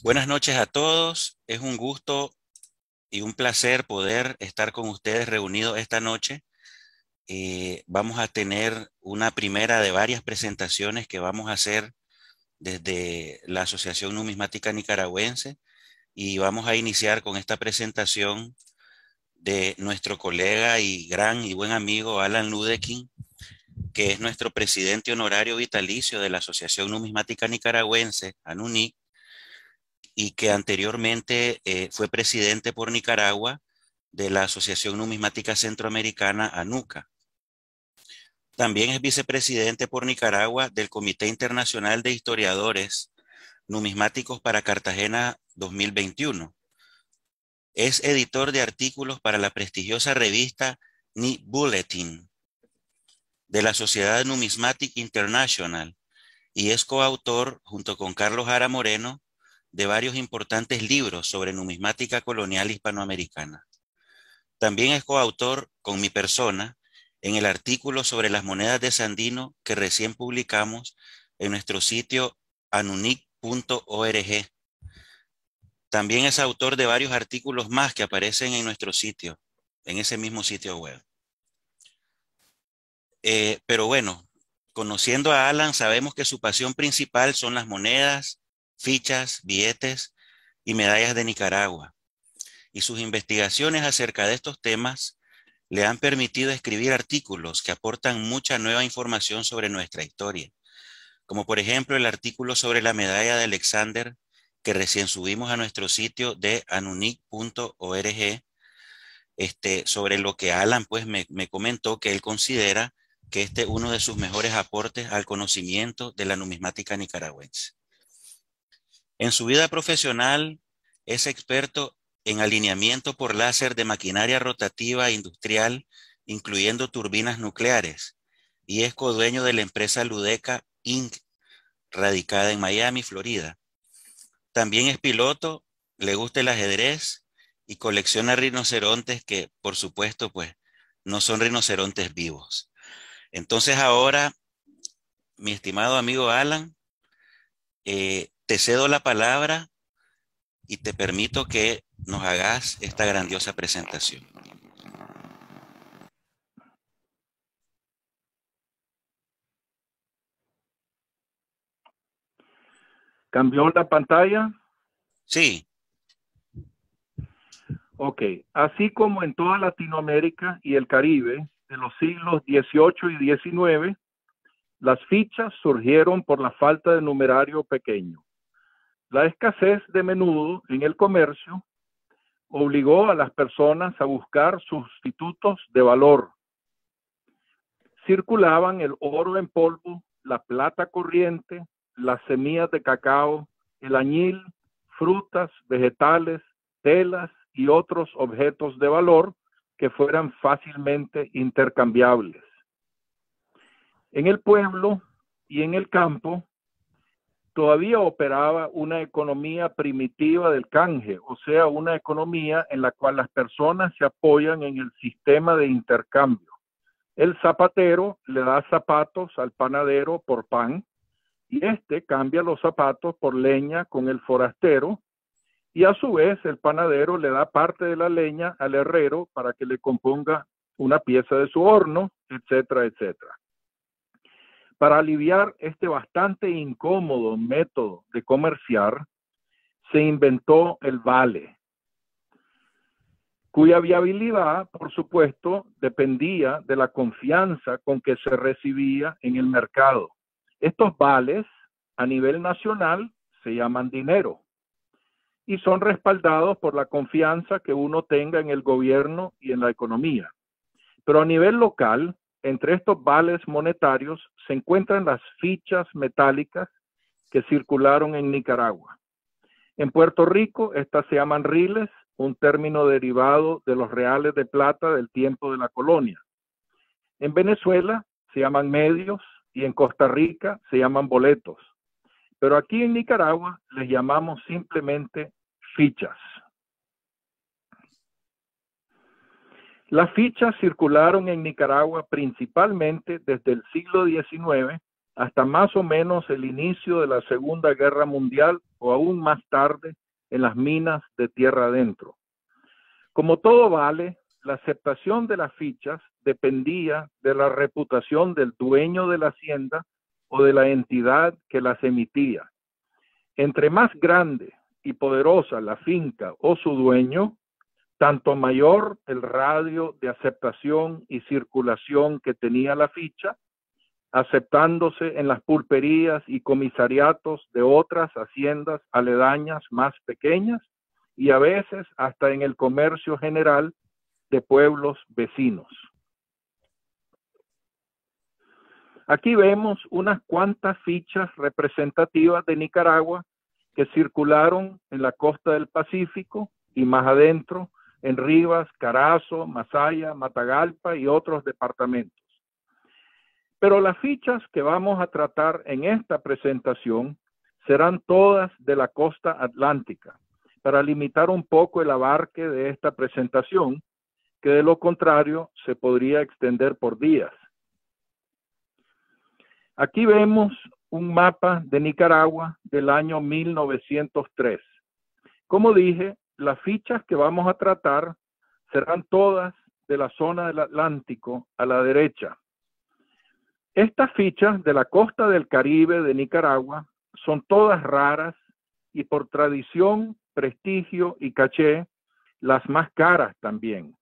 Buenas noches a todos. Es un gusto y un placer poder estar con ustedes reunidos esta noche. Vamos a tener una primera de varias presentaciones que vamos a hacer desde la Asociación Numismática Nicaragüense y vamos a iniciar con esta presentación de nuestro colega y gran y buen amigo Alan Ludeking, que es nuestro presidente honorario vitalicio de la Asociación Numismática Nicaragüense, ANUNIC, y que anteriormente fue presidente por Nicaragua de la Asociación Numismática Centroamericana, ANUCA. También es vicepresidente por Nicaragua del Comité Internacional de Historiadores Numismáticos para Cartagena 2021. Es editor de artículos para la prestigiosa revista Ni Bulletin de la Sociedad Numismatic International y es coautor, junto con Carlos Jara Moreno, de varios importantes libros sobre numismática colonial hispanoamericana. También es coautor con mi persona en el artículo sobre las monedas de Sandino que recién publicamos en nuestro sitio anunic.org. También es autor de varios artículos más que aparecen en nuestro sitio, en ese mismo sitio web. Pero bueno, conociendo a Alan, sabemos que su pasión principal son las monedas, fichas, billetes y medallas de Nicaragua. Y sus investigaciones acerca de estos temas le han permitido escribir artículos que aportan mucha nueva información sobre nuestra historia, como por ejemplo el artículo sobre la medalla de Alexander que recién subimos a nuestro sitio de anunic.org, sobre lo que Alan pues me comentó que él considera que este es uno de sus mejores aportes al conocimiento de la numismática nicaragüense. En su vida profesional es experto en alineamiento por láser de maquinaria rotativa industrial, incluyendo turbinas nucleares, y es codueño de la empresa Ludeca Inc., radicada en Miami, Florida. También es piloto, le gusta el ajedrez y colecciona rinocerontes que, por supuesto, pues no son rinocerontes vivos. Entonces ahora, mi estimado amigo Alan, te cedo la palabra y te permito que nos hagas esta grandiosa presentación. ¿Cambió la pantalla? Sí. Ok. Así como en toda Latinoamérica y el Caribe de los siglos XVIII y XIX, las fichas surgieron por la falta de numerario pequeño. La escasez de menudo en el comercio obligó a las personas a buscar sustitutos de valor. Circulaban el oro en polvo, la plata corriente, las semillas de cacao, el añil, frutas, vegetales, telas y otros objetos de valor que fueran fácilmente intercambiables. En el pueblo y en el campo todavía operaba una economía primitiva del canje, o sea, una economía en la cual las personas se apoyan en el sistema de intercambio. El zapatero le da zapatos al panadero por pan y este cambia los zapatos por leña con el forastero y a su vez el panadero le da parte de la leña al herrero para que le componga una pieza de su horno, etcétera, etcétera. Para aliviar este bastante incómodo método de comerciar, se inventó el vale, cuya viabilidad, por supuesto, dependía de la confianza con que se recibía en el mercado. Estos vales, a nivel nacional, se llaman dinero y son respaldados por la confianza que uno tenga en el gobierno y en la economía. Pero a nivel local, entre estos vales monetarios se encuentran las fichas metálicas que circularon en Nicaragua. En Puerto Rico, estas se llaman riles, un término derivado de los reales de plata del tiempo de la colonia. En Venezuela se llaman medios y en Costa Rica se llaman boletos. Pero aquí en Nicaragua les llamamos simplemente fichas. Las fichas circularon en Nicaragua principalmente desde el siglo XIX hasta más o menos el inicio de la Segunda Guerra Mundial o aún más tarde en las minas de tierra adentro. Como todo vale, la aceptación de las fichas dependía de la reputación del dueño de la hacienda o de la entidad que las emitía. Entre más grande y poderosa la finca o su dueño, tanto mayor el radio de aceptación y circulación que tenía la ficha, aceptándose en las pulperías y comisariatos de otras haciendas aledañas más pequeñas y a veces hasta en el comercio general de pueblos vecinos. Aquí vemos unas cuantas fichas representativas de Nicaragua que circularon en la costa del Pacífico y más adentro en Rivas, Carazo, Masaya, Matagalpa y otros departamentos. Pero las fichas que vamos a tratar en esta presentación serán todas de la costa atlántica, para limitar un poco el abarque de esta presentación, que de lo contrario se podría extender por días. Aquí vemos un mapa de Nicaragua del año 1903. Como dije, las fichas que vamos a tratar serán todas de la zona del Atlántico a la derecha. Estas fichas de la costa del Caribe de Nicaragua son todas raras y por tradición, prestigio y caché, las más caras también.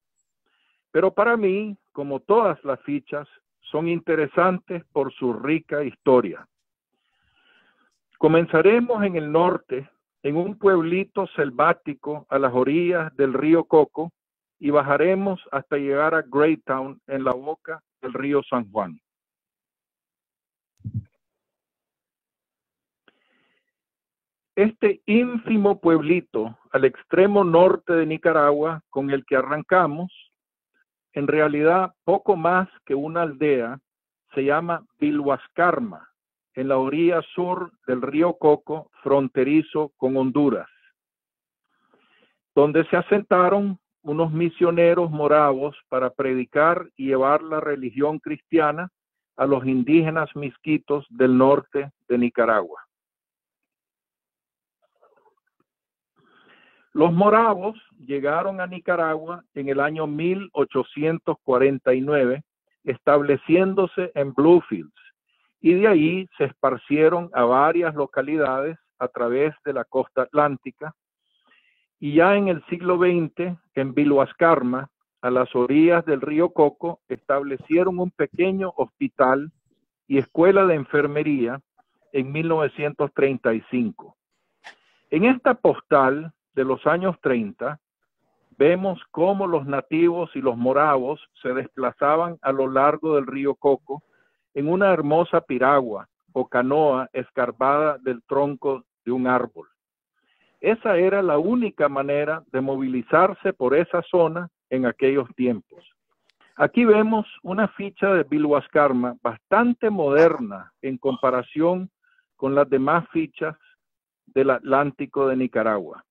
Pero para mí, como todas las fichas, son interesantes por su rica historia. Comenzaremos en el norte, en un pueblito selvático a las orillas del río Coco, y bajaremos hasta llegar a Greytown en la boca del río San Juan. Este ínfimo pueblito al extremo norte de Nicaragua con el que arrancamos, en realidad poco más que una aldea, se llama Vilhuascarma, en la orilla sur del río Coco, fronterizo con Honduras, donde se asentaron unos misioneros moravos para predicar y llevar la religión cristiana a los indígenas misquitos del norte de Nicaragua. Los moravos llegaron a Nicaragua en el año 1849, estableciéndose en Bluefields, y de ahí se esparcieron a varias localidades a través de la costa atlántica, y ya en el siglo XX, en Vilhuascarma, a las orillas del río Coco, establecieron un pequeño hospital y escuela de enfermería en 1935. En esta postal de los años 30, vemos cómo los nativos y los moravos se desplazaban a lo largo del río Coco en una hermosa piragua o canoa escarbada del tronco de un árbol. Esa era la única manera de movilizarse por esa zona en aquellos tiempos. Aquí vemos una ficha de Vilhuascarma bastante moderna en comparación con las demás fichas del Atlántico de Nicaragua.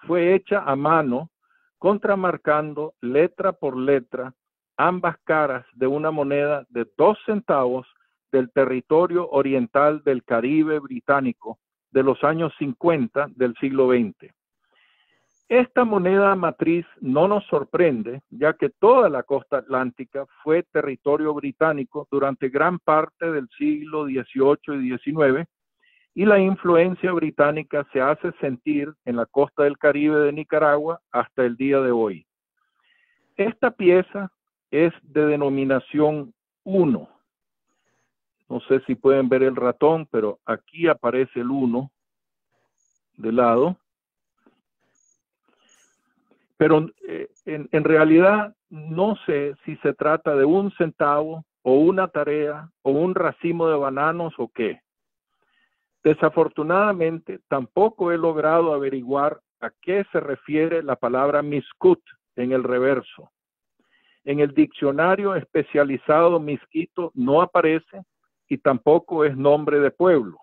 Fue hecha a mano, contramarcando letra por letra ambas caras de una moneda de 2 centavos del territorio oriental del Caribe británico de los años 50 del siglo XX. Esta moneda matriz no nos sorprende, ya que toda la costa atlántica fue territorio británico durante gran parte del siglo XVIII y XIX, y la influencia británica se hace sentir en la costa del Caribe de Nicaragua hasta el día de hoy. Esta pieza es de denominación 1. No sé si pueden ver el ratón, pero aquí aparece el 1 de lado. Pero en realidad no sé si se trata de 1 centavo o una tarea o un racimo de bananos o qué. Desafortunadamente, tampoco he logrado averiguar a qué se refiere la palabra miscut en el reverso. En el diccionario especializado misquito no aparece y tampoco es nombre de pueblo.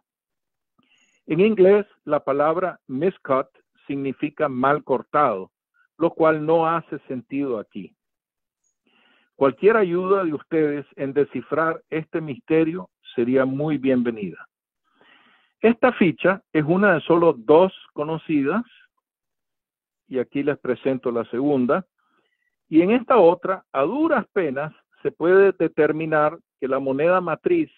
En inglés, la palabra miscut significa mal cortado, lo cual no hace sentido aquí. Cualquier ayuda de ustedes en descifrar este misterio sería muy bienvenida. Esta ficha es una de solo dos conocidas, y aquí les presento la segunda, y en esta otra, a duras penas, se puede determinar que la moneda matriz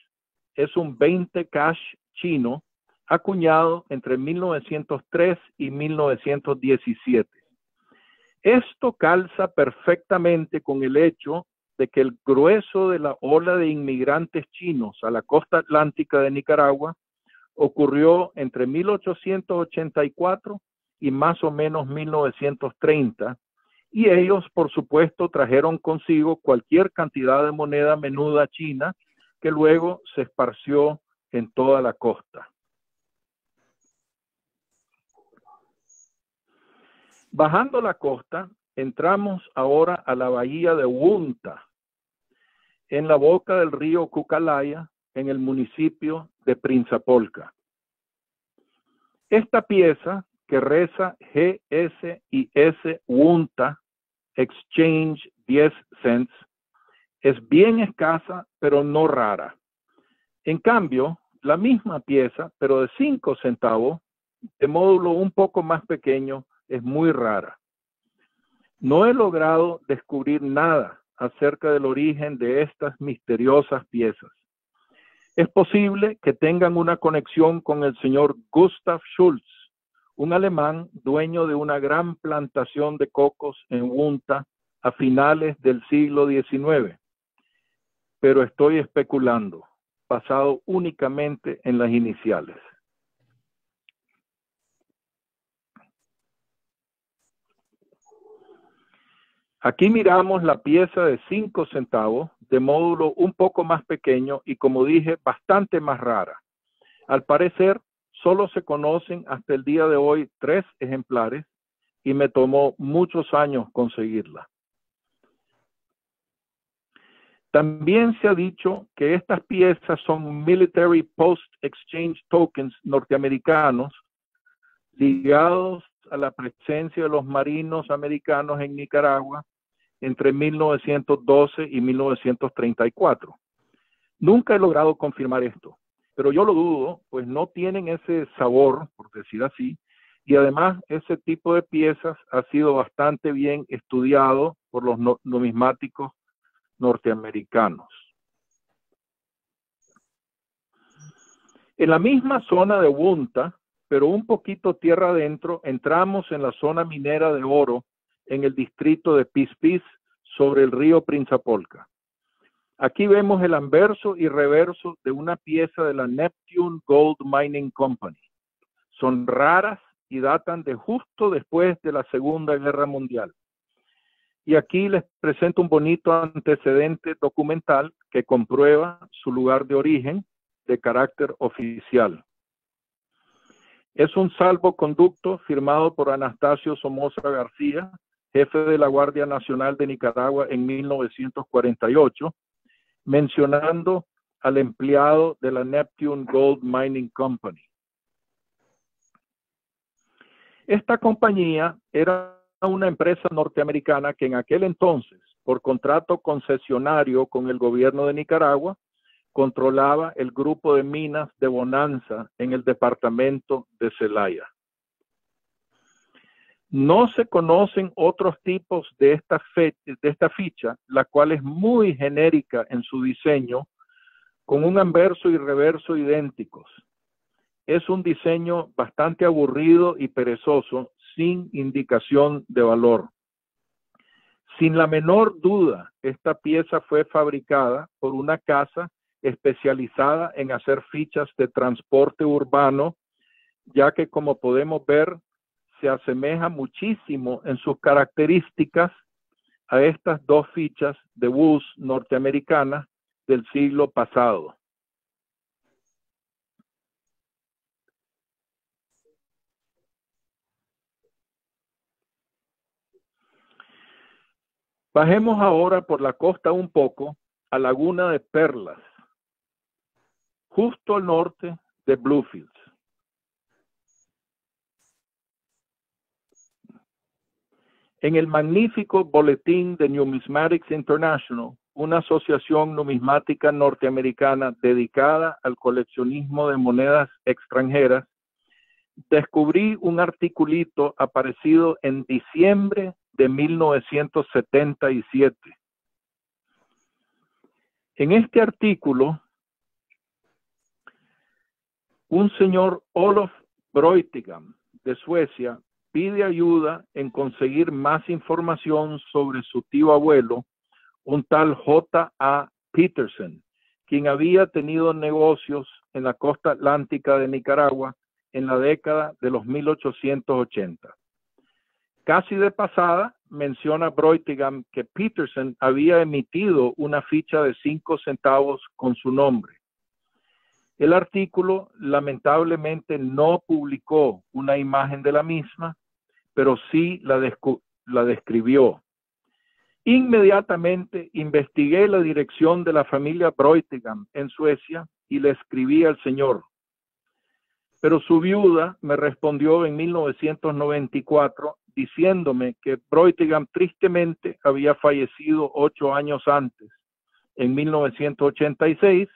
es un 20 cash chino acuñado entre 1903 y 1917. Esto calza perfectamente con el hecho de que el grueso de la ola de inmigrantes chinos a la costa atlántica de Nicaragua ocurrió entre 1884 y más o menos 1930, y ellos, por supuesto, trajeron consigo cualquier cantidad de moneda menuda china que luego se esparció en toda la costa. Bajando la costa, entramos ahora a la bahía de Wunta, en la boca del río Cucalaya, en el municipio de Prinzapolca. Esta pieza, que reza GS Wunta Exchange 10 cents, es bien escasa, pero no rara. En cambio, la misma pieza, pero de 5 centavos, de módulo un poco más pequeño, es muy rara. No he logrado descubrir nada acerca del origen de estas misteriosas piezas. Es posible que tengan una conexión con el señor Gustav Schultz, un alemán dueño de una gran plantación de cocos en Wunta a finales del siglo XIX. Pero estoy especulando, basado únicamente en las iniciales. Aquí miramos la pieza de 5 centavos de módulo un poco más pequeño y, como dije, bastante más rara. Al parecer, solo se conocen hasta el día de hoy 3 ejemplares y me tomó muchos años conseguirla. También se ha dicho que estas piezas son Military Post Exchange Tokens norteamericanos ligados a la presencia de los marinos americanos en Nicaragua entre 1912 y 1934. Nunca he logrado confirmar esto, pero yo lo dudo, pues no tienen ese sabor, por decir así, y además ese tipo de piezas ha sido bastante bien estudiado por los numismáticos norteamericanos. En la misma zona de Wunta, pero un poquito tierra adentro, entramos en la zona minera de oro en el distrito de Pispis, sobre el río Prinzapolca. Aquí vemos el anverso y reverso de una pieza de la Neptune Gold Mining Company. Son raras y datan de justo después de la Segunda Guerra Mundial. Y aquí les presento un bonito antecedente documental que comprueba su lugar de origen de carácter oficial. Es un salvoconducto firmado por Anastasio Somoza García, jefe de la Guardia Nacional de Nicaragua en 1948, mencionando al empleado de la Neptune Gold Mining Company. Esta compañía era una empresa norteamericana que en aquel entonces, por contrato concesionario con el gobierno de Nicaragua, controlaba el grupo de minas de Bonanza en el departamento de Celaya. No se conocen otros tipos de esta ficha, la cual es muy genérica en su diseño, con un anverso y reverso idénticos. Es un diseño bastante aburrido y perezoso, sin indicación de valor. Sin la menor duda, esta pieza fue fabricada por una casa especializada en hacer fichas de transporte urbano, ya que, como podemos ver, se asemeja muchísimo en sus características a estas dos fichas de bus norteamericanas del siglo pasado. Bajemos ahora por la costa un poco a Laguna de Perlas, justo al norte de Bluefields. En el magnífico boletín de Numismatics International una asociación numismática norteamericana dedicada al coleccionismo de monedas extranjeras, descubrí un articulito aparecido en diciembre de 1977. En este artículo, un señor Olof Breutigam de Suecia pide ayuda en conseguir más información sobre su tío abuelo, un tal J.A. Peterson, quien había tenido negocios en la costa atlántica de Nicaragua en la década de los 1880. Casi de pasada, menciona Breutigam que Peterson había emitido una ficha de 5 centavos con su nombre. El artículo lamentablemente no publicó una imagen de la misma, pero sí la describió. Inmediatamente investigué la dirección de la familia Breutigam en Suecia y le escribí al señor. Pero su viuda me respondió en 1994 diciéndome que Breutigam tristemente había fallecido 8 años antes, en 1986,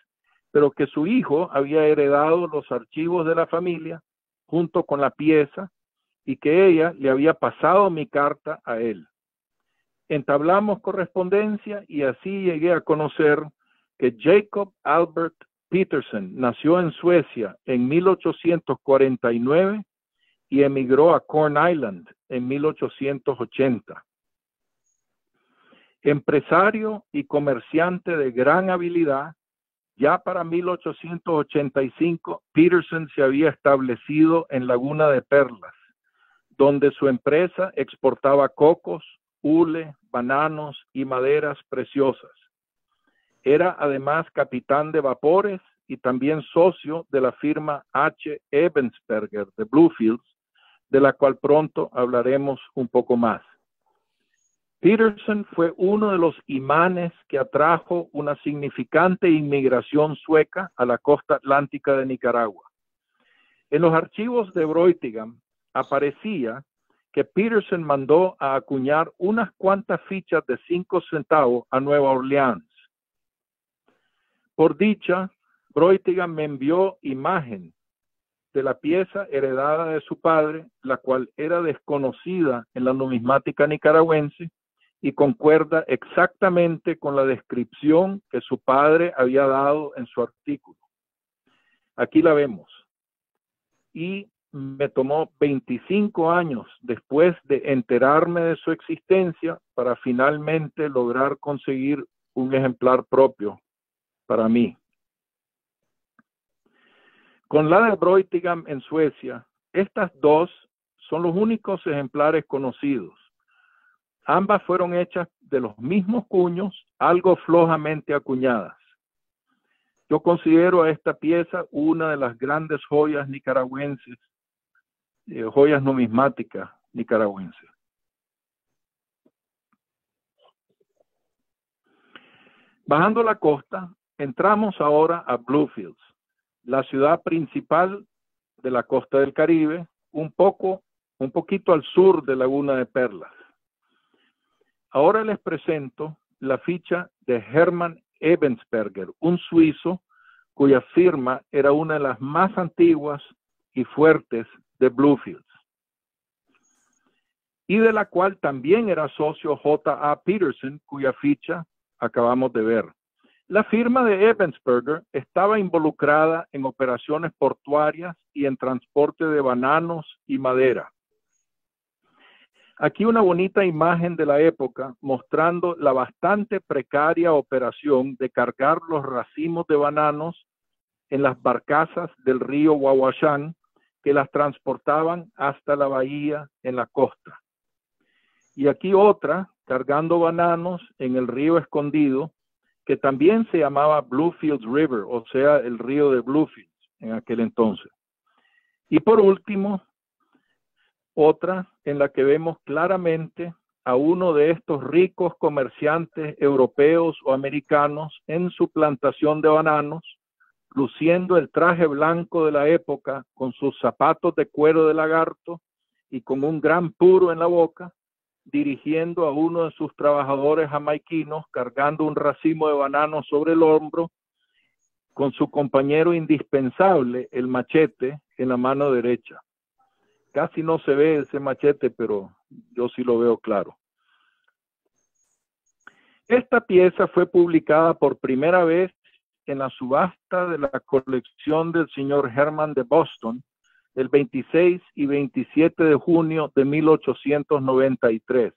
pero que su hijo había heredado los archivos de la familia junto con la pieza y que ella le había pasado mi carta a él. Entablamos correspondencia y así llegué a conocer que Jacob Albert Peterson nació en Suecia en 1849 y emigró a Corn Island en 1880. Empresario y comerciante de gran habilidad, ya para 1885 Peterson se había establecido en Laguna de Perlas, donde su empresa exportaba cocos, hule, bananos y maderas preciosas. Era además capitán de vapores y también socio de la firma H. Ebensperger de Bluefields, de la cual pronto hablaremos un poco más. Peterson fue uno de los imanes que atrajo una significante inmigración sueca a la costa atlántica de Nicaragua. En los archivos de Breutigam aparecía que Peterson mandó a acuñar unas cuantas fichas de 5 centavos a Nueva Orleans. Por dicha, Breutigam me envió imagen de la pieza heredada de su padre, la cual era desconocida en la numismática nicaragüense y concuerda exactamente con la descripción que su padre había dado en su artículo. Aquí la vemos. Y me tomó 25 años después de enterarme de su existencia para finalmente lograr conseguir un ejemplar propio para mí. Con la de Breutigam en Suecia, estas dos son los únicos ejemplares conocidos. Ambas fueron hechas de los mismos cuños, algo flojamente acuñadas. Yo considero a esta pieza una de las grandes joyas nicaragüenses, joyas numismáticas nicaragüenses. Bajando la costa, entramos ahora a Bluefields, la ciudad principal de la costa del Caribe, un poquito al sur de Laguna de Perlas. Ahora les presento la ficha de Hermann Ebensperger, un suizo cuya firma era una de las más antiguas y fuertes de Bluefields, y de la cual también era socio J.A. Peterson, cuya ficha acabamos de ver. La firma de Ebensperger estaba involucrada en operaciones portuarias y en transporte de bananos y madera. Aquí una bonita imagen de la época mostrando la bastante precaria operación de cargar los racimos de bananos en las barcazas del río Wawasan que las transportaban hasta la bahía en la costa. Y aquí otra cargando bananos en el río Escondido, que también se llamaba Bluefields River, o sea, el río de Bluefields en aquel entonces. Y por último, otra en la que vemos claramente a uno de estos ricos comerciantes europeos o americanos en su plantación de bananos, luciendo el traje blanco de la época con sus zapatos de cuero de lagarto y con un gran puro en la boca, dirigiendo a uno de sus trabajadores jamaiquinos cargando un racimo de bananos sobre el hombro con su compañero indispensable, el machete, en la mano derecha. Casi no se ve ese machete, pero yo sí lo veo claro. Esta pieza fue publicada por primera vez en la subasta de la colección del señor Herman de Boston el 26 y 27 de junio de 1893,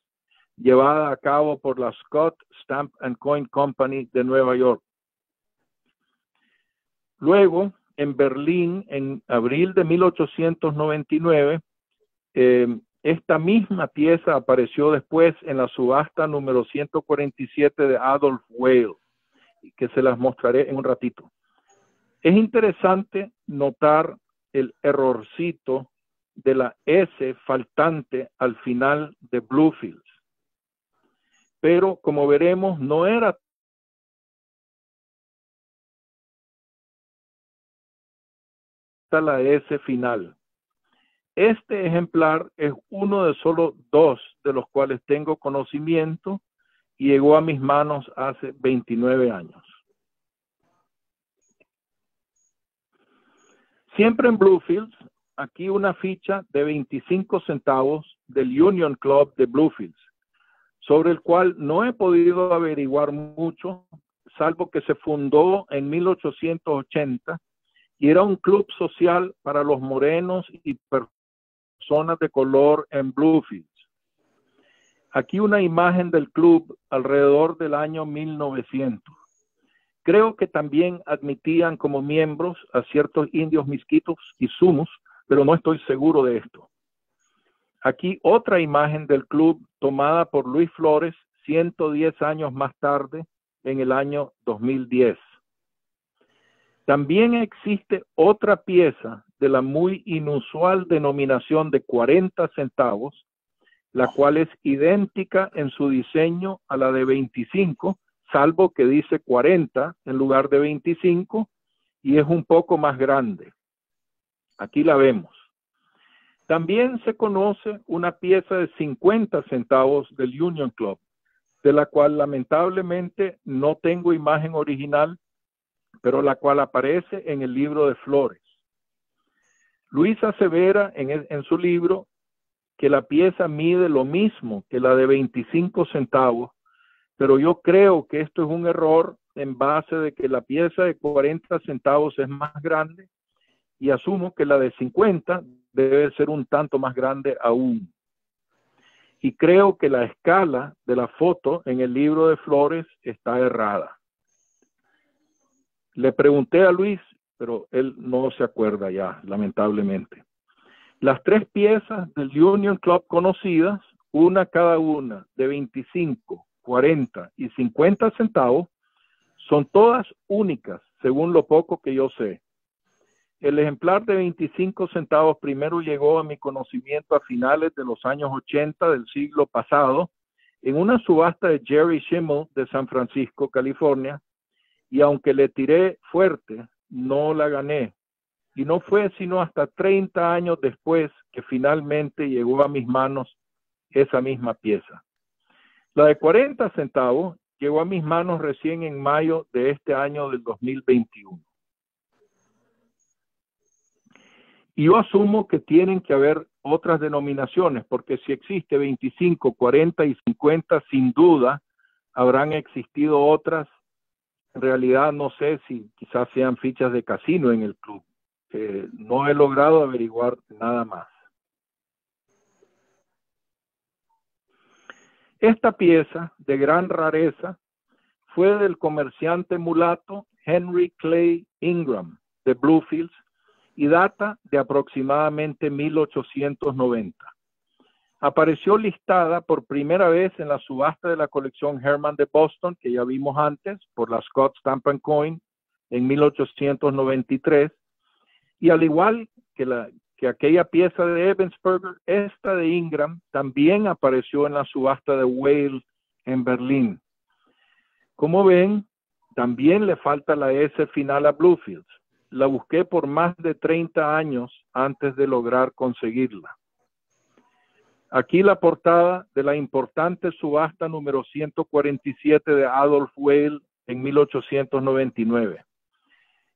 llevada a cabo por la Scott Stamp and Coin Company de Nueva York. Luego, en Berlín, en abril de 1899, esta misma pieza apareció después en la subasta número 147 de Adolf Weil, que se las mostraré en un ratito. Es interesante notar el errorcito de la S faltante al final de Bluefields. Pero como veremos, no era la S final. Este ejemplar es uno de solo dos de los cuales tengo conocimiento y llegó a mis manos hace 29 años. Siempre en Bluefields, aquí una ficha de 25 centavos del Union Club de Bluefields, sobre el cual no he podido averiguar mucho, salvo que se fundó en 1880 y era un club social para los morenos y personas de color en Bluefields. Aquí una imagen del club alrededor del año 1900. Creo que también admitían como miembros a ciertos indios misquitos y sumus, pero no estoy seguro de esto. Aquí otra imagen del club tomada por Luis Flores 110 años más tarde, en el año 2010. También existe otra pieza de la muy inusual denominación de 40 centavos, la cual es idéntica en su diseño a la de 25, salvo que dice 40 en lugar de 25 y es un poco más grande. Aquí la vemos. También se conoce una pieza de 50 centavos del Union Club, de la cual lamentablemente no tengo imagen original, pero la cual aparece en el libro de Flores. Luis asevera en su libro que la pieza mide lo mismo que la de 25 centavos, pero yo creo que esto es un error en base de que la pieza de 40 centavos es más grande y asumo que la de 50 debe ser un tanto más grande aún. Y creo que la escala de la foto en el libro de Flores está errada. Le pregunté a Luis, pero él no se acuerda ya, lamentablemente. Las tres piezas del Union Club conocidas, una cada una de 25, 40 y 50 centavos, son todas únicas, según lo poco que yo sé. El ejemplar de 25 centavos primero llegó a mi conocimiento a finales de los años 80 del siglo pasado, en una subasta de Jerry Schimmel de San Francisco, California, y aunque le tiré fuerte, no la gané. Y no fue sino hasta 30 años después que finalmente llegó a mis manos esa misma pieza. La de 40 centavos llegó a mis manos recién en mayo de este año del 2021. Y yo asumo que tienen que haber otras denominaciones, porque si existe 25, 40 y 50, sin duda habrán existido otras. En realidad no sé si quizás sean fichas de casino en el club. No he logrado averiguar nada más. Esta pieza de gran rareza fue del comerciante mulato Henry Clay Ingram de Bluefields y data de aproximadamente 1890. Apareció listada por primera vez en la subasta de la colección Herman de Boston, que ya vimos antes, por la Scott Stamp and Coin en 1893, y al igual que aquella pieza de Ebensperger, esta de Ingram también apareció en la subasta de Weil en Berlín. Como ven, también le falta la S final a Bluefields. La busqué por más de 30 años antes de lograr conseguirla. Aquí la portada de la importante subasta número 147 de Adolf Weil en 1899.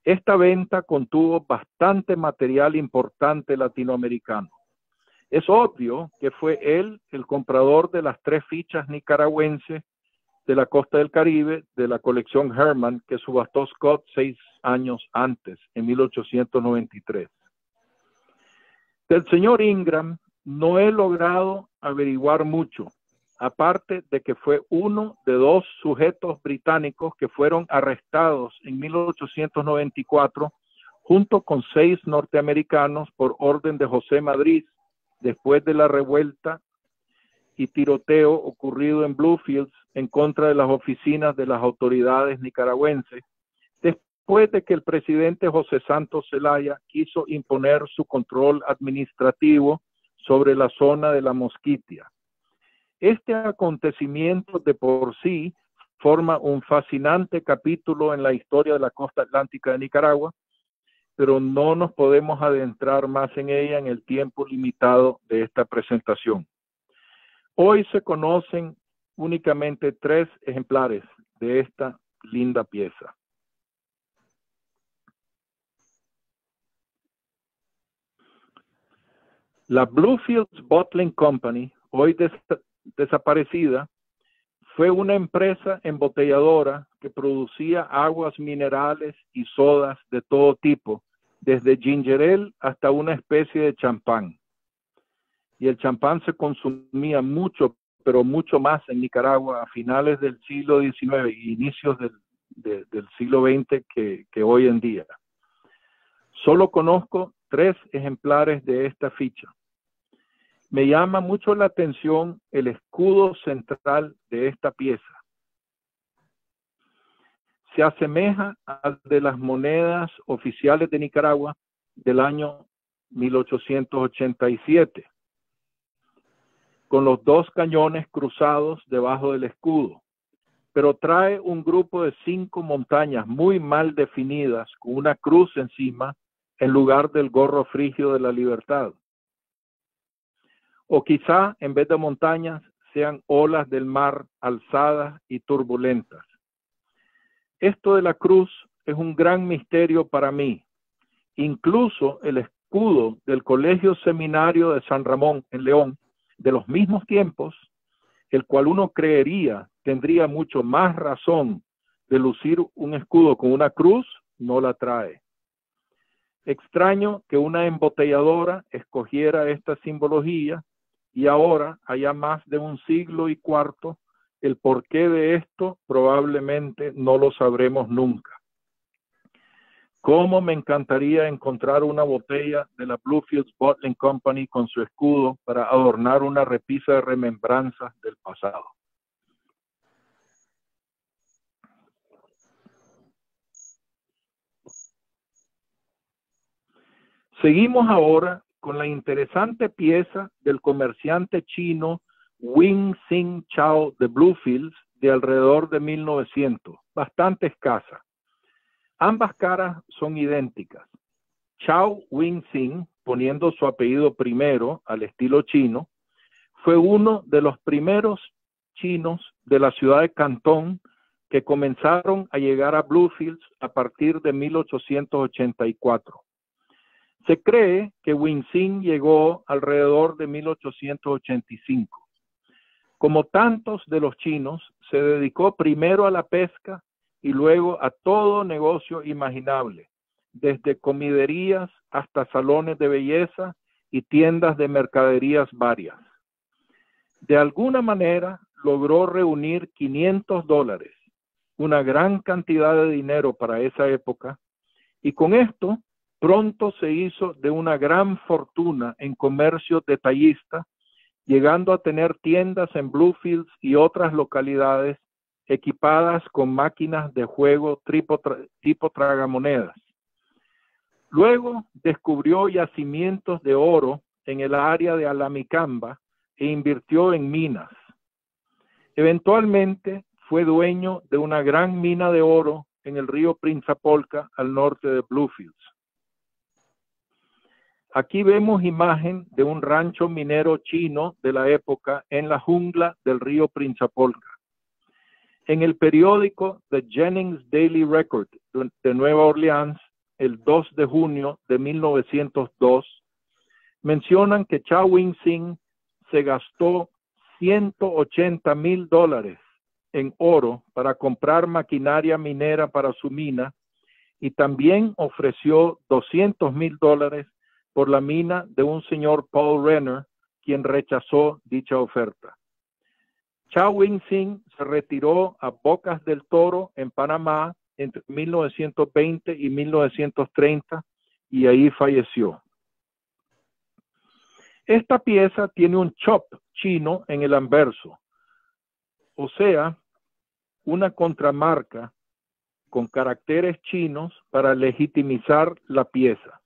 Esta venta contuvo bastante material importante latinoamericano. Es obvio que fue él el comprador de las 3 fichas nicaragüenses de la costa del Caribe de la colección Herman que subastó Scott 6 años antes, en 1893. Del señor Ingram no he logrado averiguar mucho, aparte de que fue uno de 2 sujetos británicos que fueron arrestados en 1894 junto con 6 norteamericanos por orden de José Madrid después de la revuelta y tiroteo ocurrido en Bluefields en contra de las oficinas de las autoridades nicaragüenses, después de que el presidente José Santos Zelaya quiso imponer su control administrativo sobre la zona de la Mosquitia. Este acontecimiento de por sí forma un fascinante capítulo en la historia de la costa atlántica de Nicaragua, pero no nos podemos adentrar más en ella en el tiempo limitado de esta presentación. Hoy se conocen únicamente 3 ejemplares de esta linda pieza. La Bluefields Bottling Company, hoy desaparecida, fue una empresa embotelladora que producía aguas minerales y sodas de todo tipo, desde ginger ale hasta una especie de champán. Y el champán se consumía mucho, pero mucho más en Nicaragua a finales del siglo XIX y inicios del siglo XX que hoy en día. Solo conozco 3 ejemplares de esta ficha. Me llama mucho la atención el escudo central de esta pieza. Se asemeja al de las monedas oficiales de Nicaragua del año 1887, con los 2 cañones cruzados debajo del escudo, pero trae un grupo de 5 montañas muy mal definidas con una cruz encima en lugar del gorro frigio de la libertad. O quizá en vez de montañas sean olas del mar alzadas y turbulentas. Esto de la cruz es un gran misterio para mí. Incluso el escudo del Colegio Seminario de San Ramón en León, de los mismos tiempos, el cual uno creería tendría mucho más razón de lucir un escudo con una cruz, no la trae. Extraño que una embotelladora escogiera esta simbología y ahora, allá más de un siglo y cuarto, el porqué de esto probablemente no lo sabremos nunca. Cómo me encantaría encontrar una botella de la Bluefields Bottling Company con su escudo para adornar una repisa de remembranzas del pasado. Seguimos ahora con la interesante pieza del comerciante chino Wing Sing Chao de Bluefields de alrededor de 1900, bastante escasa. Ambas caras son idénticas. Chao Wing Sing, poniendo su apellido primero al estilo chino, fue uno de los primeros chinos de la ciudad de Cantón que comenzaron a llegar a Bluefields a partir de 1884. Se cree que Wing Sing llegó alrededor de 1885. Como tantos de los chinos, se dedicó primero a la pesca y luego a todo negocio imaginable, desde comiderías hasta salones de belleza y tiendas de mercaderías varias. De alguna manera logró reunir $500, una gran cantidad de dinero para esa época, y con esto pronto se hizo de una gran fortuna en comercio detallista, llegando a tener tiendas en Bluefields y otras localidades equipadas con máquinas de juego tipo tragamonedas. Luego descubrió yacimientos de oro en el área de Alamicamba e invirtió en minas. Eventualmente fue dueño de una gran mina de oro en el río Prinzapolca al norte de Bluefields. Aquí vemos imagen de un rancho minero chino de la época en la jungla del río Principolca. En el periódico The Jennings Daily Record de Nueva Orleans, el 2 de junio de 1902, mencionan que Chow Wing-sing se gastó $180,000 en oro para comprar maquinaria minera para su mina y también ofreció $200,000 por la mina de un señor Paul Renner, quien rechazó dicha oferta. Chow Wing-sing se retiró a Bocas del Toro en Panamá entre 1920 y 1930 y ahí falleció. Esta pieza tiene un chop chino en el anverso, o sea, una contramarca con caracteres chinos para legitimizar la pieza.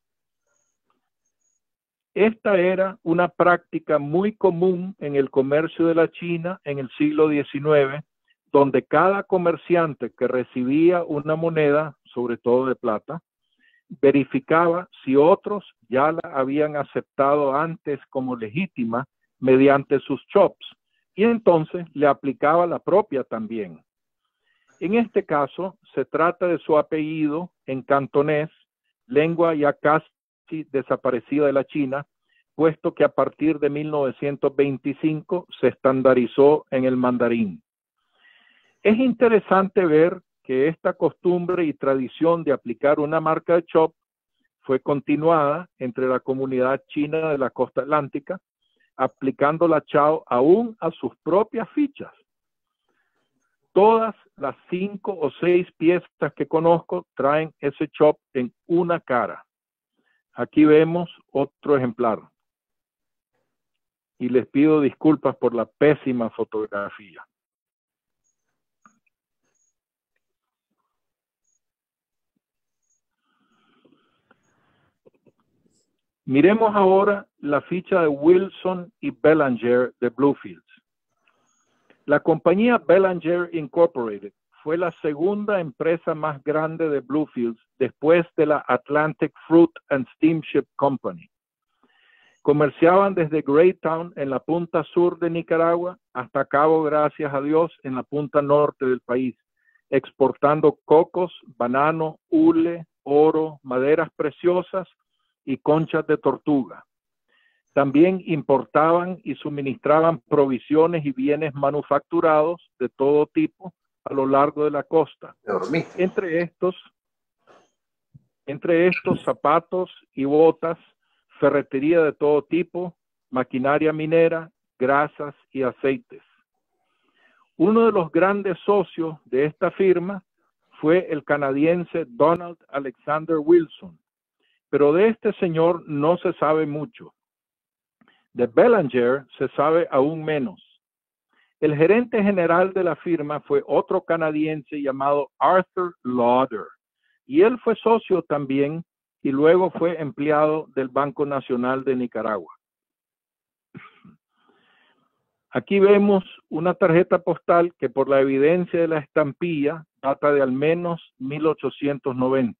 Esta era una práctica muy común en el comercio de la China en el siglo XIX, donde cada comerciante que recibía una moneda, sobre todo de plata, verificaba si otros ya la habían aceptado antes como legítima mediante sus chops, y entonces le aplicaba la propia también. En este caso, se trata de su apellido en cantonés, lengua ya casi desaparecida de la China, puesto que a partir de 1925 se estandarizó en el mandarín. Es interesante ver que esta costumbre y tradición de aplicar una marca de chop fue continuada entre la comunidad china de la costa atlántica, aplicando la Chow aún a sus propias fichas. Todas las 5 o 6 piezas que conozco traen ese chop en una cara. Aquí vemos otro ejemplar. Y les pido disculpas por la pésima fotografía. Miremos ahora la ficha de Wilson y Belanger de Bluefields. La compañía Belanger Incorporated fue la segunda empresa más grande de Bluefields después de la Atlantic Fruit and Steamship Company. Comerciaban desde Greytown en la punta sur de Nicaragua hasta Cabo Gracias a Dios en la punta norte del país, exportando cocos, banano, hule, oro, maderas preciosas y conchas de tortuga. También importaban y suministraban provisiones y bienes manufacturados de todo tipo a lo largo de la costa. Entre estos zapatos y botas, ferretería de todo tipo, maquinaria minera, grasas y aceites. Uno de los grandes socios de esta firma fue el canadiense Donald Alexander Wilson, pero de este señor no se sabe mucho. De Belanger se sabe aún menos. El gerente general de la firma fue otro canadiense llamado Arthur Lauder, y él fue socio también y luego fue empleado del Banco Nacional de Nicaragua. Aquí vemos una tarjeta postal que por la evidencia de la estampilla data de al menos 1890,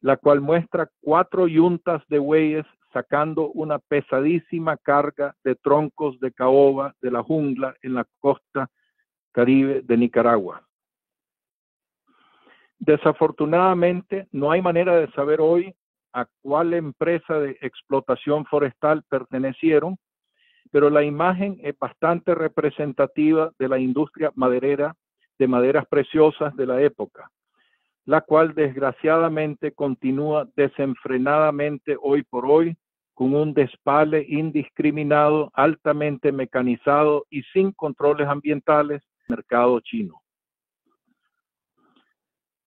la cual muestra 4 yuntas de bueyes sacando una pesadísima carga de troncos de caoba de la jungla en la costa caribe de Nicaragua. Desafortunadamente, no hay manera de saber hoy a cuál empresa de explotación forestal pertenecieron, pero la imagen es bastante representativa de la industria maderera de maderas preciosas de la época, la cual desgraciadamente continúa desenfrenadamente hoy por hoy con un despale indiscriminado, altamente mecanizado y sin controles ambientales en el mercado chino.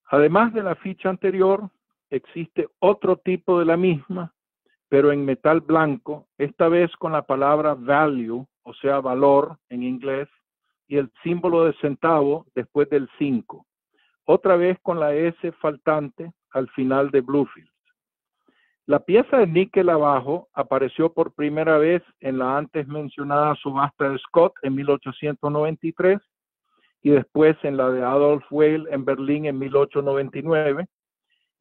Además de la ficha anterior, existe otro tipo de la misma, pero en metal blanco, esta vez con la palabra value, o sea, valor en inglés, y el símbolo de centavo después del 5. Otra vez con la S faltante al final de Bluefields. La pieza de níquel abajo apareció por primera vez en la antes mencionada subasta de Scott en 1893 y después en la de Adolf Weil en Berlín en 1899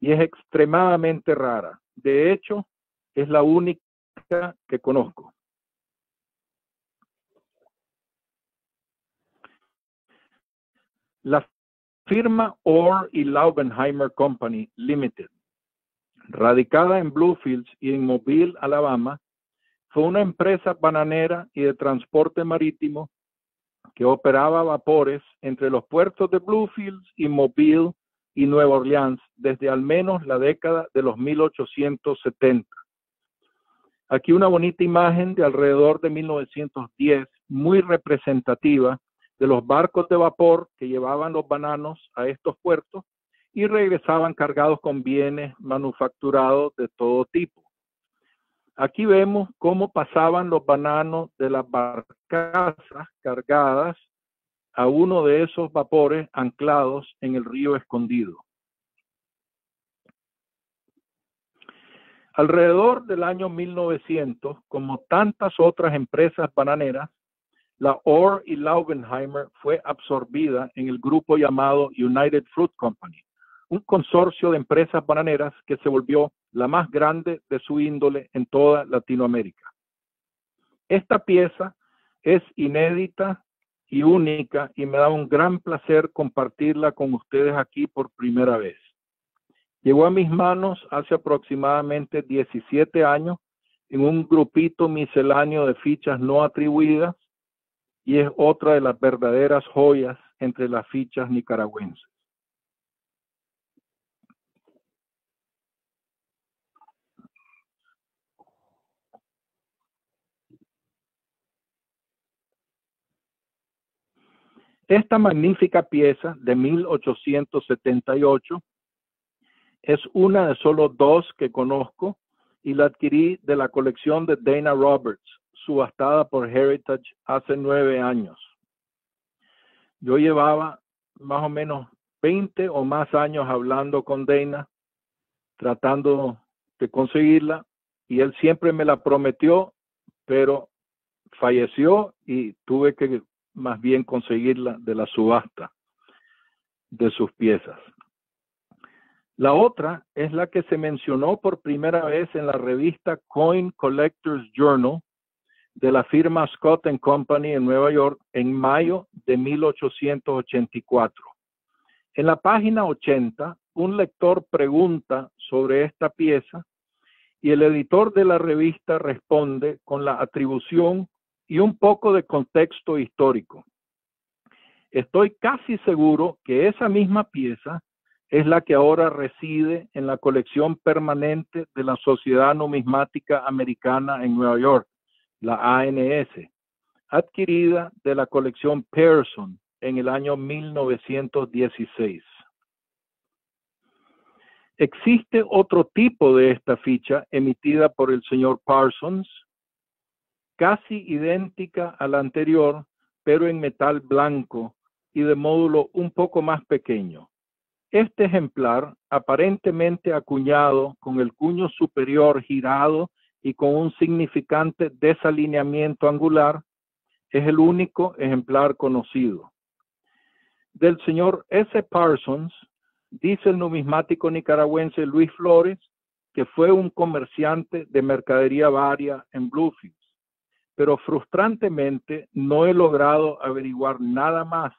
y es extremadamente rara. De hecho, Es la única que conozco. La firma Orr y Laubenheimer Company Limited, radicada en Bluefields y en Mobile, Alabama, fue una empresa bananera y de transporte marítimo que operaba vapores entre los puertos de Bluefields y Mobile y Nueva Orleans desde al menos la década de los 1870. Aquí una bonita imagen de alrededor de 1910, muy representativa de los barcos de vapor que llevaban los bananos a estos puertos y regresaban cargados con bienes manufacturados de todo tipo. Aquí vemos cómo pasaban los bananos de las barcazas cargadas a uno de esos vapores anclados en el río Escondido. Alrededor del año 1900, como tantas otras empresas bananeras, la Orr y Laubenheimer fue absorbida en el grupo llamado United Fruit Company, un consorcio de empresas bananeras que se volvió la más grande de su índole en toda Latinoamérica. Esta pieza es inédita y única y me da un gran placer compartirla con ustedes aquí por primera vez. Llegó a mis manos hace aproximadamente 17 años en un grupito misceláneo de fichas no atribuidas y es otra de las verdaderas joyas entre las fichas nicaragüenses. Esta magnífica pieza de 1878 es una de solo dos que conozco y la adquirí de la colección de Dana Roberts, subastada por Heritage hace 9 años. Yo llevaba más o menos 20 o más años hablando con Dana, tratando de conseguirla, y él siempre me la prometió, pero falleció y tuve que más bien conseguirla de la subasta de sus piezas. La otra es la que se mencionó por primera vez en la revista Coin Collector's Journal de la firma Scott & Company en Nueva York en mayo de 1884. En la página 80, un lector pregunta sobre esta pieza y el editor de la revista responde con la atribución y un poco de contexto histórico. Estoy casi seguro que esa misma pieza es la que ahora reside en la colección permanente de la Sociedad Numismática Americana en Nueva York, la ANS, adquirida de la colección Pearson en el año 1916. Existe otro tipo de esta ficha emitida por el señor Parsons, casi idéntica a la anterior, pero en metal blanco y de módulo un poco más pequeño. Este ejemplar, aparentemente acuñado con el cuño superior girado y con un significante desalineamiento angular, es el único ejemplar conocido. Del señor S. Parsons, dice el numismático nicaragüense Luis Flores, que fue un comerciante de mercadería varia en Bluefields, pero frustrantemente no he logrado averiguar nada más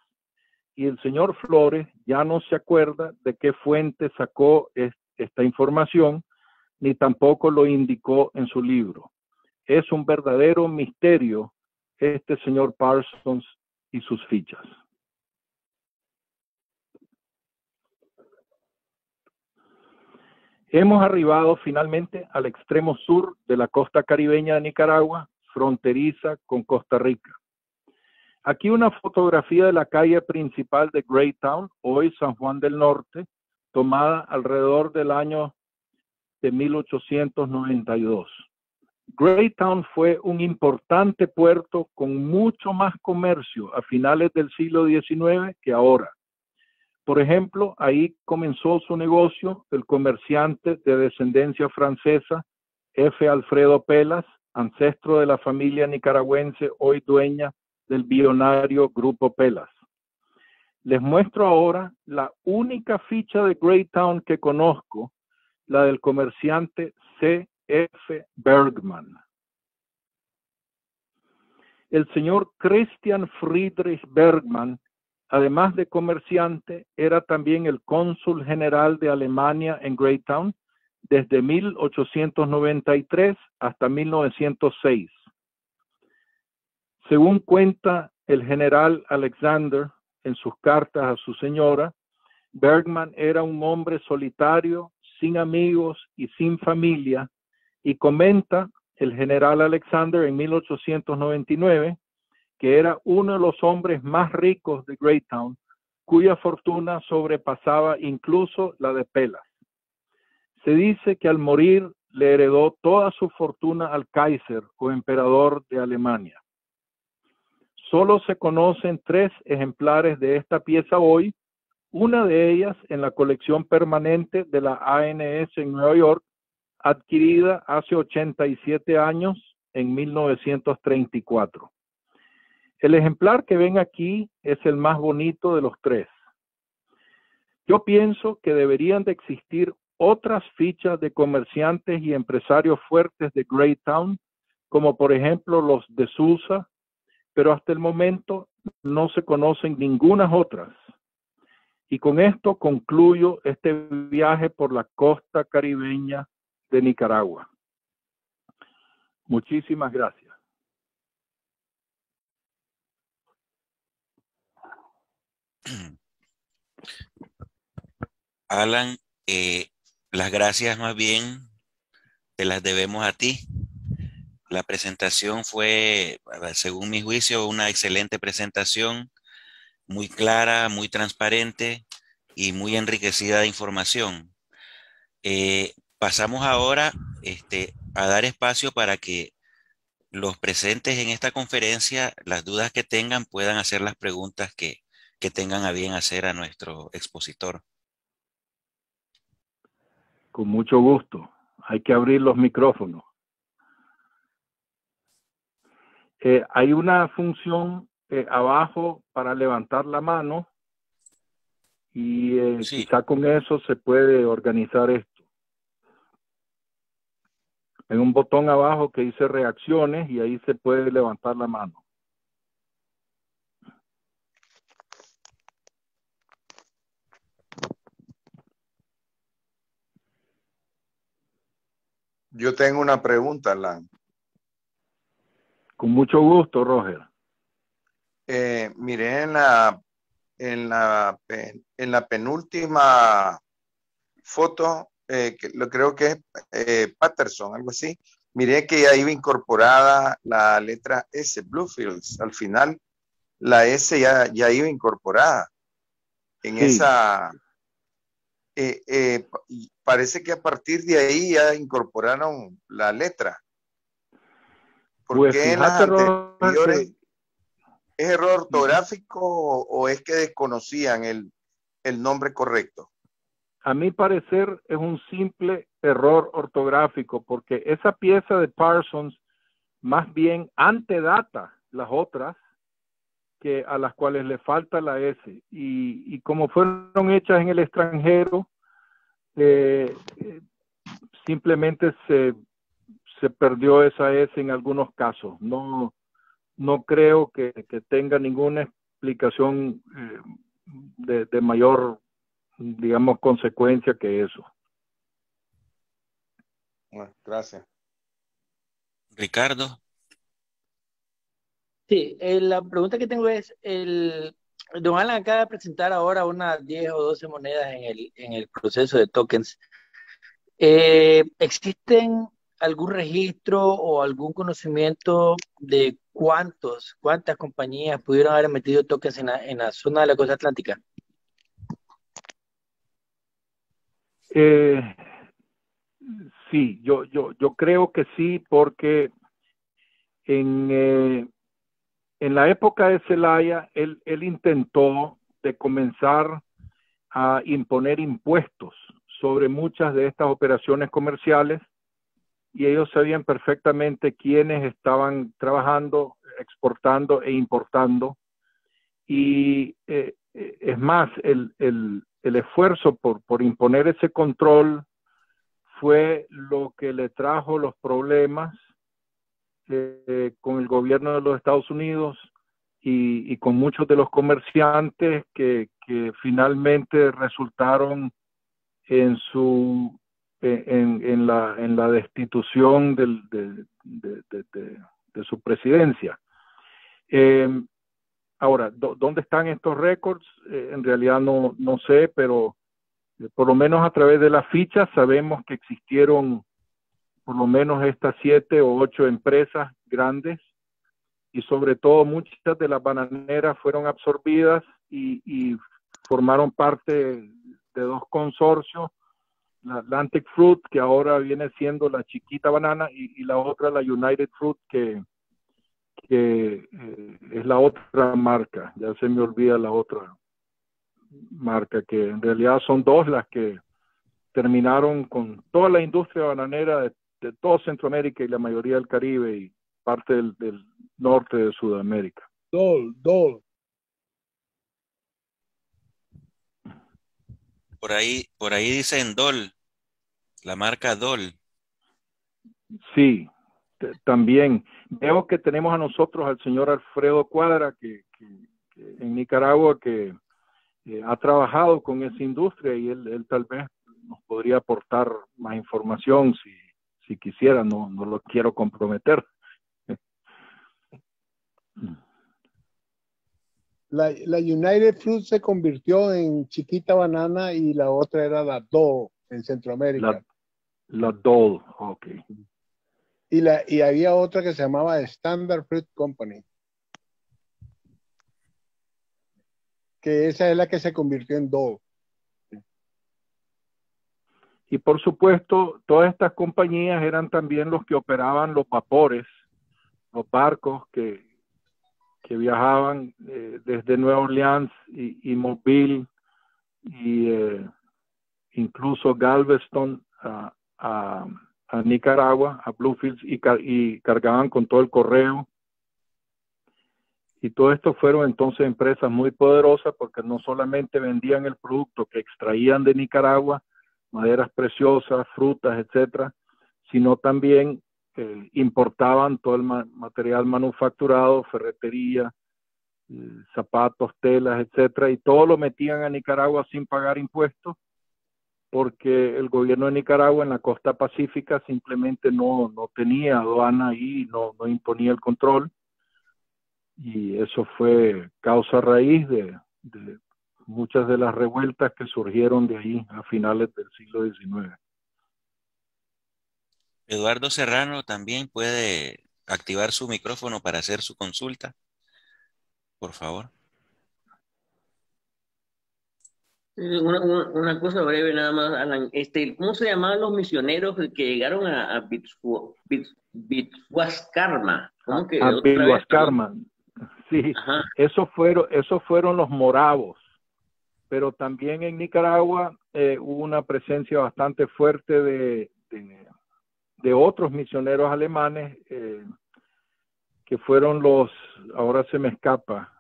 y el señor Flores ya no se acuerda de qué fuente sacó esta información, ni tampoco lo indicó en su libro. Es un verdadero misterio este señor Parsons y sus fichas. Hemos arribado finalmente al extremo sur de la costa caribeña de Nicaragua, fronteriza con Costa Rica. Aquí una fotografía de la calle principal de Greytown, hoy San Juan del Norte, tomada alrededor del año de 1892. Greytown fue un importante puerto con mucho más comercio a finales del siglo XIX que ahora. Por ejemplo, ahí comenzó su negocio el comerciante de descendencia francesa F. Alfredo Pelas, ancestro de la familia nicaragüense hoy dueña del billonario Grupo Pelas. Les muestro ahora la única ficha de Greytown que conozco, la del comerciante C. F. Bergman. El señor Christian Friedrich Bergman, además de comerciante, era también el cónsul general de Alemania en Greytown desde 1893 hasta 1906. Según cuenta el general Alexander en sus cartas a su señora, Bergman era un hombre solitario, sin amigos y sin familia, y comenta el general Alexander en 1899 que era uno de los hombres más ricos de Greytown, cuya fortuna sobrepasaba incluso la de Pelas. Se dice que al morir le heredó toda su fortuna al Kaiser o emperador de Alemania. Solo se conocen 3 ejemplares de esta pieza hoy, una de ellas en la colección permanente de la ANS en Nueva York, adquirida hace 87 años en 1934. El ejemplar que ven aquí es el más bonito de los 3. Yo pienso que deberían de existir otras fichas de comerciantes y empresarios fuertes de Greytown, como por ejemplo los de Sousa, pero hasta el momento no se conocen ninguna otras. Y con esto concluyo este viaje por la costa caribeña de Nicaragua. Muchísimas gracias. Alan, las gracias más bien te las debemos a ti. La presentación fue, según mi juicio, una excelente presentación, muy clara, muy transparente y muy enriquecida de información. Pasamos ahora a dar espacio para que los presentes en esta conferencia, las dudas que tengan, puedan hacer las preguntas que tengan a bien hacer a nuestro expositor. Con mucho gusto. Hay que abrir los micrófonos. Hay una función abajo para levantar la mano y Sí. quizá con eso se puede organizar esto. Hay un botón abajo que dice reacciones y ahí se puede levantar la mano. Yo tengo una pregunta, Alan. Con mucho gusto, Roger. Miré en la penúltima foto, creo que es Patterson, algo así. Miré que ya iba incorporada la letra S, Bluefields. Al final, la S ya iba incorporada en Sí. esa. Parece que a partir de ahí ya incorporaron la letra. ¿Por Pues qué en las fíjate, Roger, anteriores es error ortográfico o es que desconocían el nombre correcto? a mi parecer es un simple error ortográfico porque esa pieza de Parsons más bien antedata las otras que a las cuales le falta la S y como fueron hechas en el extranjero simplemente se perdió esa S en algunos casos. No creo que tenga ninguna explicación de mayor, digamos, consecuencia que eso. Bueno, gracias. Ricardo. Sí, la pregunta que tengo es, don Alan acaba de presentar ahora unas 10 o 12 monedas en el proceso de tokens. ¿Existen algún registro o algún conocimiento de cuántas compañías pudieron haber metido tokens en la zona de la costa atlántica? Sí, yo creo que sí, porque en la época de Zelaya, él intentó de comenzar a imponer impuestos sobre muchas de estas operaciones comerciales y ellos sabían perfectamente quiénes estaban trabajando, exportando e importando. Y es más, el esfuerzo por imponer ese control fue lo que le trajo los problemas con el gobierno de los Estados Unidos y con muchos de los comerciantes que finalmente resultaron en la destitución de su presidencia. Ahora, ¿dónde están estos récords? En realidad no sé, pero por lo menos a través de las fichas sabemos que existieron por lo menos estas 7 o 8 empresas grandes, y sobre todo muchas de las bananeras fueron absorbidas y formaron parte de 2 consorcios, la Atlantic Fruit, que ahora viene siendo la Chiquita Banana, y la otra, la United Fruit, que es la otra marca. Ya se me olvida la otra marca, que en realidad son 2 las que terminaron con toda la industria bananera de todo Centroamérica y la mayoría del Caribe y parte del norte de Sudamérica. Dole. Por ahí dicen Dole, la marca Dole. Sí, también. Veo que tenemos a nosotros al señor Alfredo Cuadra, que en Nicaragua, que ha trabajado con esa industria, y él tal vez nos podría aportar más información si quisiera. No lo quiero comprometer. La United Fruit se convirtió en Chiquita Banana y la otra era la Dole en Centroamérica. La Dole, ok. Y había otra que se llamaba Standard Fruit Company, que esa es la que se convirtió en Dole. Y por supuesto, todas estas compañías eran también los que operaban los vapores, los barcos que viajaban desde Nueva Orleans y Mobile y incluso Galveston a Nicaragua, a Bluefields, y cargaban con todo el correo. Y todo esto fueron entonces empresas muy poderosas, porque no solamente vendían el producto que extraían de Nicaragua, maderas preciosas, frutas, etcétera, sino también importaban todo el material manufacturado, ferretería, zapatos, telas, etcétera, y todo lo metían a Nicaragua sin pagar impuestos, porque el gobierno de Nicaragua en la costa pacífica simplemente no tenía aduana ahí, no imponía el control, y eso fue causa raíz de muchas de las revueltas que surgieron de ahí a finales del siglo XIX. Eduardo Serrano también puede activar su micrófono para hacer su consulta, por favor. Una cosa breve nada más, Alan. ¿Cómo se llamaban los misioneros que llegaron a Bitshuascarma? ¿Cómo que? A Bitshuascarma. Sí, esos fueron los moravos, pero también en Nicaragua hubo una presencia bastante fuerte de otros misioneros alemanes, que fueron ahora se me escapa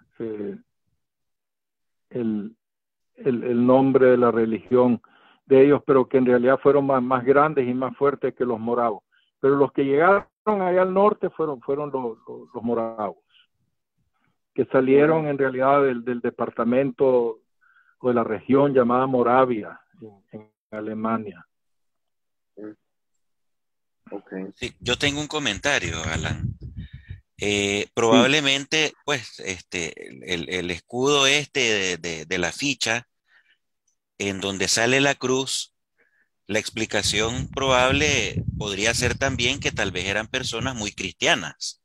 el nombre de la religión de ellos, pero que en realidad fueron más grandes y más fuertes que los moravos. Pero los que llegaron allá al norte fueron los moravos, que salieron en realidad del departamento o de la región llamada Moravia en Alemania. Okay. Sí, yo tengo un comentario, Alan. Probablemente, pues, el escudo de la ficha, en donde sale la cruz, la explicación probable podría ser también que tal vez eran personas muy cristianas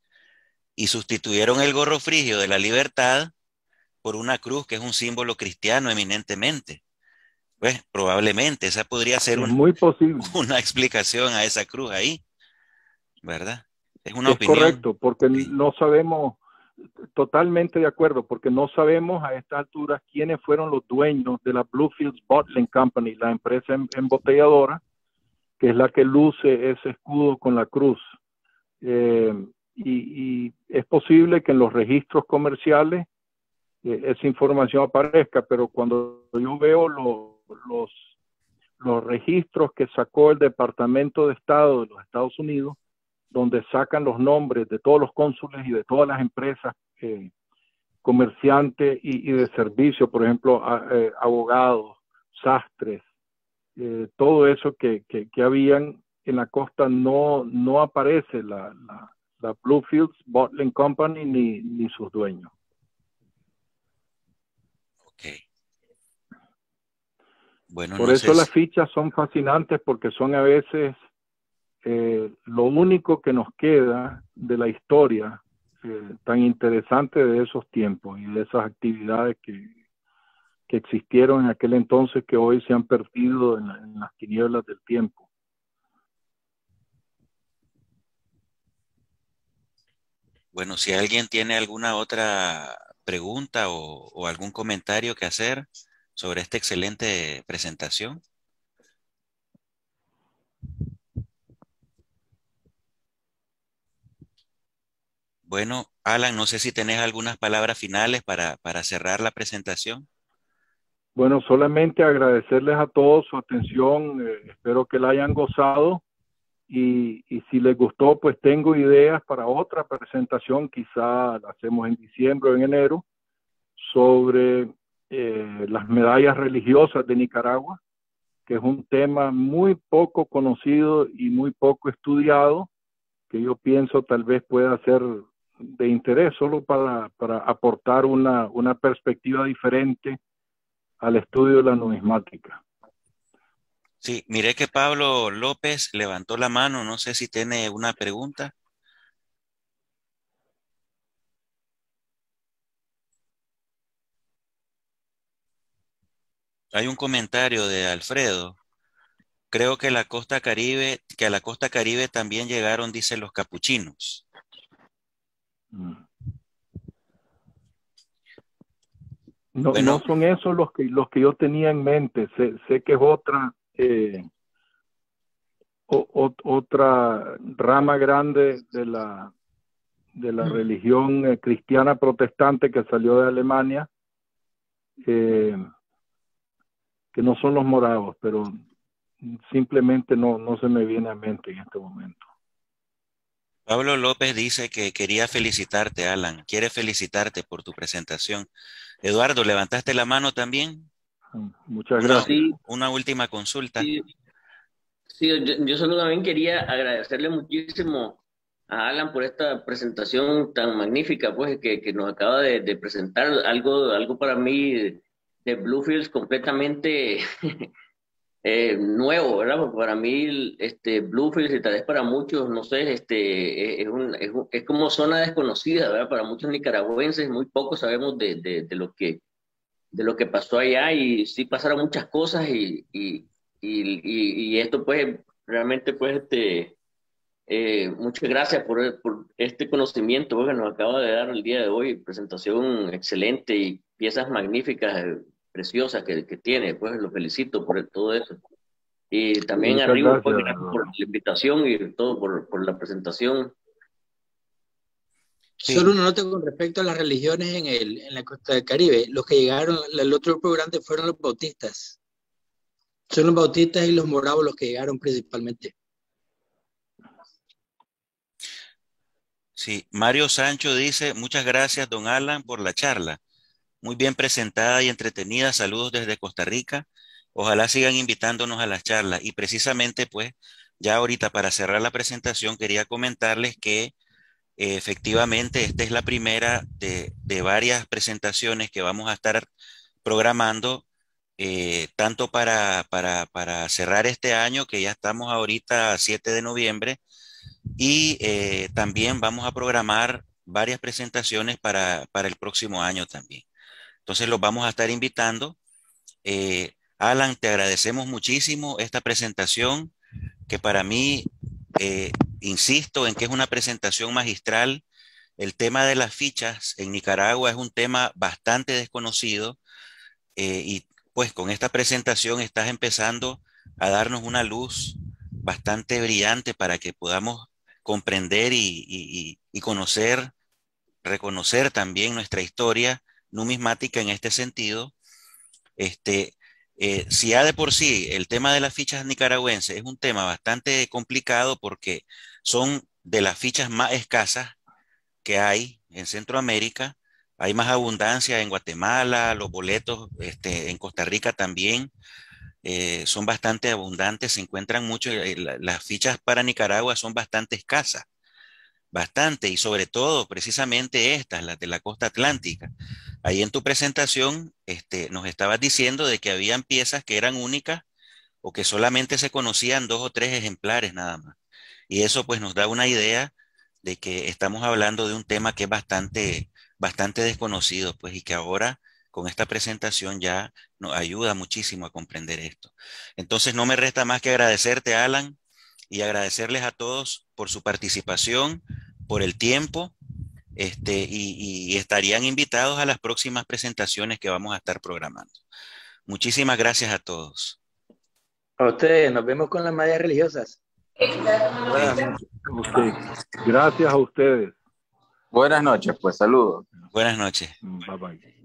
y sustituyeron el gorro frigio de la libertad por una cruz que es un símbolo cristiano eminentemente. Pues probablemente esa podría ser muy posible una explicación a esa cruz ahí, ¿verdad? Es una opinión. Es correcto, porque no sabemos, totalmente de acuerdo, porque no sabemos a estas alturas quiénes fueron los dueños de la Bluefields Bottling Company, la empresa embotelladora, que es la que luce ese escudo con la cruz. Y es posible que en los registros comerciales esa información aparezca, pero cuando yo veo los los registros que sacó el Departamento de Estado de los Estados Unidos, donde sacan los nombres de todos los cónsules y de todas las empresas comerciantes y de servicio, por ejemplo, abogados, sastres, todo eso que habían en la costa, no aparece la Bluefields Bottling Company ni sus dueños. Ok. Bueno, Por no eso sé las si- fichas son fascinantes, porque son a veces lo único que nos queda de la historia tan interesante de esos tiempos y de esas actividades que existieron en aquel entonces, que hoy se han perdido en las tinieblas del tiempo. Bueno, si alguien tiene alguna otra pregunta o algún comentario que hacer sobre esta excelente presentación. Bueno, Alan, no sé si tenés algunas palabras finales para cerrar la presentación. Bueno, solamente agradecerles a todos su atención, espero que la hayan gozado y si les gustó, pues tengo ideas para otra presentación, quizá la hacemos en diciembre o en enero, sobre las medallas religiosas de Nicaragua, que es un tema muy poco conocido y muy poco estudiado, que yo pienso tal vez pueda ser de interés solo para aportar una perspectiva diferente al estudio de la numismática. Sí, miré que Pablo López levantó la mano, no sé si tiene una pregunta. Hay un comentario de Alfredo. Creo que que a la costa Caribe también llegaron, dicen los capuchinos. No, Bueno, no son esos los que yo tenía en mente. Sé que es otra rama grande de la religión cristiana protestante que salió de Alemania, que no son los moravos, pero simplemente no se me viene a mente en este momento. Pablo López dice que quería felicitarte, Alan. Quiere felicitarte por tu presentación. Eduardo, ¿levantaste la mano también? Muchas gracias. Sí, Una última consulta. sí, sí, yo solo también quería agradecerle muchísimo a Alan por esta presentación tan magnífica, pues, que nos acaba de presentar algo para mí de Bluefields completamente nuevo, ¿verdad? Porque para mí, Bluefields y tal vez para muchos, no sé, es como zona desconocida, ¿verdad? Para muchos nicaragüenses, muy poco sabemos de lo que pasó allá, y sí pasaron muchas cosas y esto pues realmente pues muchas gracias por este conocimiento, pues, que nos acaba de dar el día de hoy, presentación excelente y piezas magníficas, preciosas que tiene, pues lo felicito por todo eso. Y también Muchas arriba, gracias, pues gracias por Eduardo. la invitación y todo por la presentación. Sí, Solo una nota con respecto a las religiones en la costa del Caribe. Los que llegaron, el otro grupo grande fueron los bautistas. Son los bautistas y los moravos los que llegaron principalmente. sí. Mario Sancho dice, muchas gracias, don Alan, por la charla. Muy bien presentada y entretenida. Saludos desde Costa Rica. Ojalá sigan invitándonos a las charlas. Y precisamente, pues, ya ahorita para cerrar la presentación, quería comentarles que efectivamente esta es la primera de varias presentaciones que vamos a estar programando, tanto para cerrar este año, que ya estamos ahorita a 7 de noviembre, y también vamos a programar varias presentaciones para el próximo año también. Entonces los vamos a estar invitando. Alan, te agradecemos muchísimo esta presentación, que para mí, insisto en que es una presentación magistral. El tema de las fichas en Nicaragua es un tema bastante desconocido, y pues con esta presentación estás empezando a darnos una luz bastante brillante para que podamos comprender y conocer, reconocer también nuestra historia numismática en este sentido. Este, Si ya de por sí el tema de las fichas nicaragüenses es un tema bastante complicado porque son de las fichas más escasas que hay en Centroamérica, hay más abundancia en Guatemala, los boletos en Costa Rica también son bastante abundantes, se encuentran mucho, las fichas para Nicaragua son bastante escasas, bastante, y sobre todo precisamente estas, las de la costa atlántica. Ahí en tu presentación nos estabas diciendo de que habían piezas que eran únicas o que solamente se conocían 2 o 3 ejemplares nada más. Y eso pues nos da una idea de que estamos hablando de un tema que es bastante desconocido, pues, y que ahora con esta presentación ya nos ayuda muchísimo a comprender esto. Entonces no me resta más que agradecerte, Alan, y agradecerles a todos por su participación, por el tiempo, y estarían invitados a las próximas presentaciones que vamos a estar programando. Muchísimas gracias a todos. A ustedes, nos vemos con las mallas religiosas. Buenas noches. Okay. Gracias a ustedes. Buenas noches, pues saludos. Buenas noches. Bye bye.